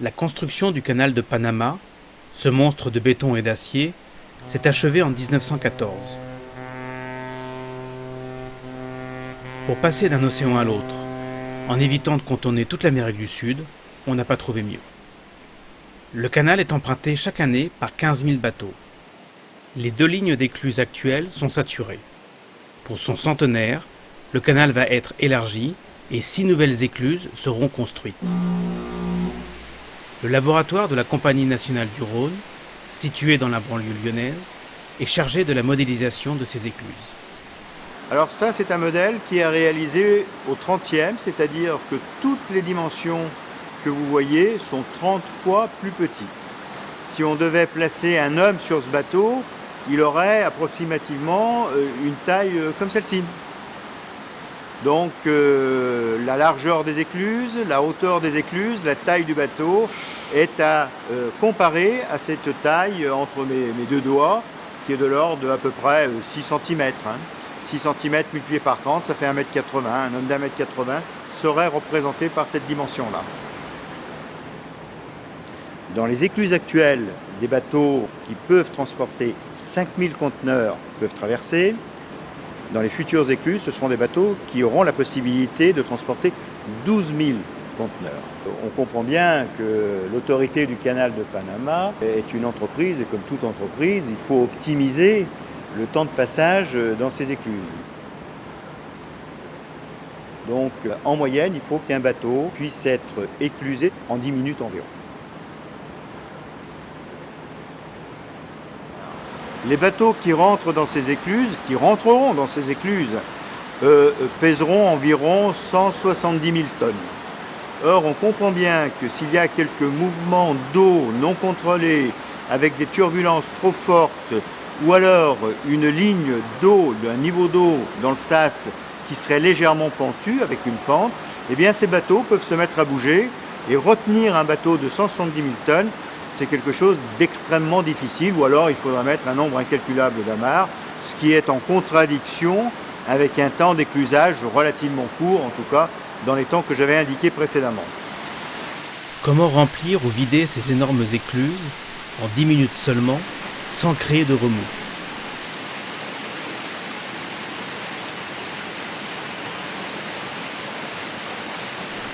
La construction du canal de Panama, ce monstre de béton et d'acier, s'est achevée en 1914. Pour passer d'un océan à l'autre, en évitant de contourner toute l'Amérique du Sud, on n'a pas trouvé mieux. Le canal est emprunté chaque année par 15 000 bateaux. Les 2 lignes d'écluses actuelles sont saturées. Pour son centenaire, le canal va être élargi et 6 nouvelles écluses seront construites. Le laboratoire de la Compagnie nationale du Rhône, situé dans la banlieue lyonnaise, est chargé de la modélisation de ces écluses. Alors ça, c'est un modèle qui est réalisé au 30e, c'est-à-dire que toutes les dimensions que vous voyez sont 30 fois plus petites. Si on devait placer un homme sur ce bateau, il aurait approximativement une taille comme celle-ci. Donc la largeur des écluses, la hauteur des écluses, la taille du bateau est à comparer à cette taille entre mes 2 doigts, qui est de l'ordre de à peu près 6 cm. 6 cm multiplié par 30, ça fait 1,80 m. Un homme d'1,80 m serait représenté par cette dimension-là. Dans les écluses actuelles, des bateaux qui peuvent transporter 5000 conteneurs peuvent traverser. Dans les futures écluses, ce seront des bateaux qui auront la possibilité de transporter 12 000 conteneurs. On comprend bien que l'autorité du canal de Panama est une entreprise, et comme toute entreprise, il faut optimiser le temps de passage dans ces écluses. Donc, en moyenne, il faut qu'un bateau puisse être éclusé en 10 minutes environ. Les bateaux qui rentrent dans ces écluses, qui rentreront dans ces écluses, pèseront environ 170 000 tonnes. Or, on comprend bien que s'il y a quelques mouvements d'eau non contrôlés, avec des turbulences trop fortes, ou alors une ligne d'eau, un niveau d'eau dans le sas qui serait légèrement pentu, avec une pente, eh bien ces bateaux peuvent se mettre à bouger, et retenir un bateau de 170 000 tonnes, c'est quelque chose d'extrêmement difficile, ou alors il faudra mettre un nombre incalculable d'amarres, ce qui est en contradiction avec un temps d'éclusage relativement court, en tout cas dans les temps que j'avais indiqués précédemment. Comment remplir ou vider ces énormes écluses en 10 minutes seulement, sans créer de remous?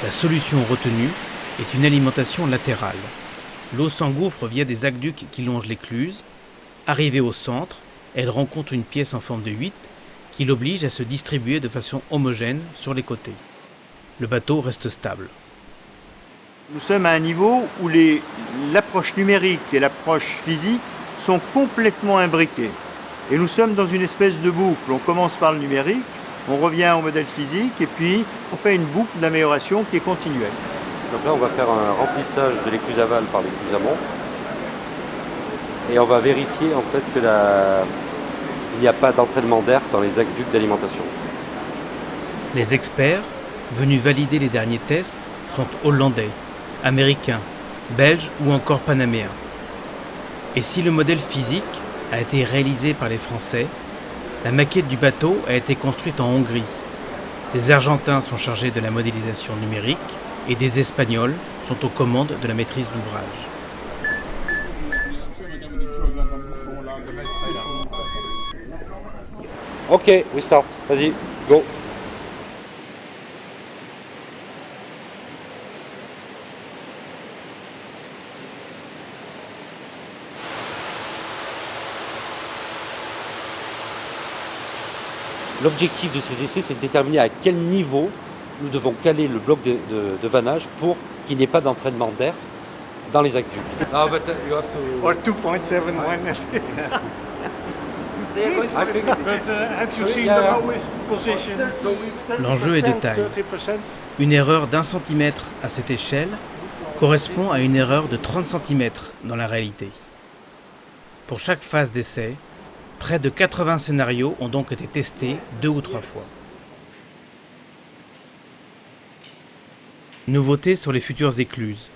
La solution retenue est une alimentation latérale. L'eau s'engouffre via des aqueducs qui longent l'écluse. Arrivée au centre, elle rencontre une pièce en forme de 8 qui l'oblige à se distribuer de façon homogène sur les côtés. Le bateau reste stable. Nous sommes à un niveau où l'approche numérique et l'approche physique sont complètement imbriquées. Et nous sommes dans une espèce de boucle. On commence par le numérique, on revient au modèle physique et puis on fait une boucle d'amélioration qui est continuelle. Donc là, on va faire un remplissage de l'écluse aval par l'écluse amont. Et on va vérifier en fait que il n'y a pas d'entraînement d'air dans les aqueducs d'alimentation. Les experts, venus valider les derniers tests, sont hollandais, américains, belges ou encore panaméens. Et si le modèle physique a été réalisé par les Français, la maquette du bateau a été construite en Hongrie. Les Argentins sont chargés de la modélisation numérique et des Espagnols sont aux commandes de la maîtrise d'ouvrage. Ok, we start. Vas-y, go. L'objectif de ces essais, c'est de déterminer à quel niveau nous devons caler le bloc de vannage pour qu'il n'y ait pas d'entraînement d'air dans les aqueducs. No, but you have to. Or 2.71. Have you seen the lowest position? L'enjeu est de taille. 30%. Une erreur d'1 centimètre à cette échelle correspond à une erreur de 30 cm dans la réalité. Pour chaque phase d'essai, près de 80 scénarios ont donc été testés 2 ou 3 fois. Nouveauté sur les futures écluses.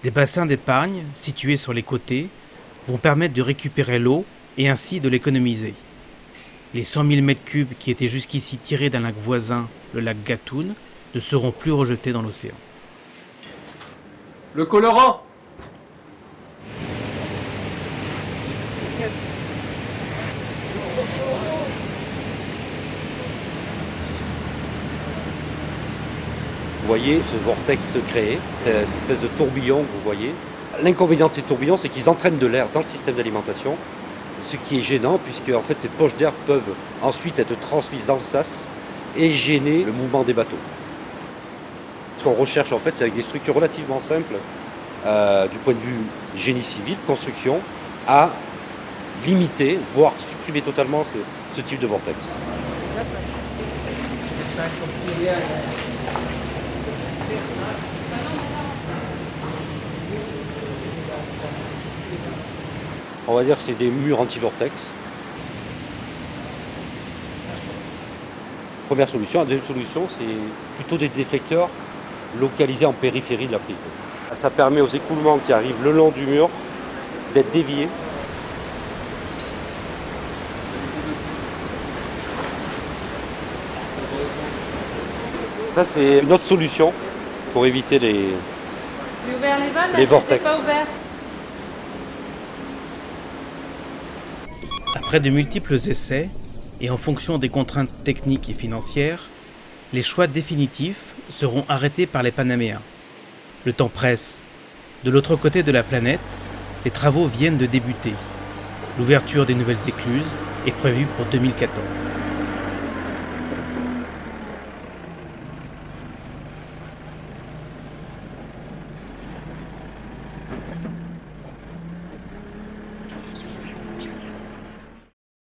Des bassins d'épargne situés sur les côtés vont permettre de récupérer l'eau et ainsi de l'économiser. Les 100 000 m3 qui étaient jusqu'ici tirés d'un lac voisin, le lac Gatun, ne seront plus rejetés dans l'océan. Le colorant. Vous voyez ce vortex se créer, cette espèce de tourbillon que vous voyez. L'inconvénient de ces tourbillons, c'est qu'ils entraînent de l'air dans le système d'alimentation, ce qui est gênant puisque en fait, ces poches d'air peuvent ensuite être transmises dans le sas et gêner le mouvement des bateaux. Ce qu'on recherche en fait, c'est avec des structures relativement simples, du point de vue génie civil, construction, à limiter, voire supprimer totalement ce type de vortex. On va dire que c'est des murs anti-vortex. Première solution. La deuxième solution, c'est plutôt des déflecteurs localisés en périphérie de la prise. Ça permet aux écoulements qui arrivent le long du mur d'être déviés. Ça, c'est une autre solution pour éviter les vortex. Après de multiples essais, et en fonction des contraintes techniques et financières, les choix définitifs seront arrêtés par les Panaméens. Le temps presse. De l'autre côté de la planète, les travaux viennent de débuter. L'ouverture des nouvelles écluses est prévue pour 2014.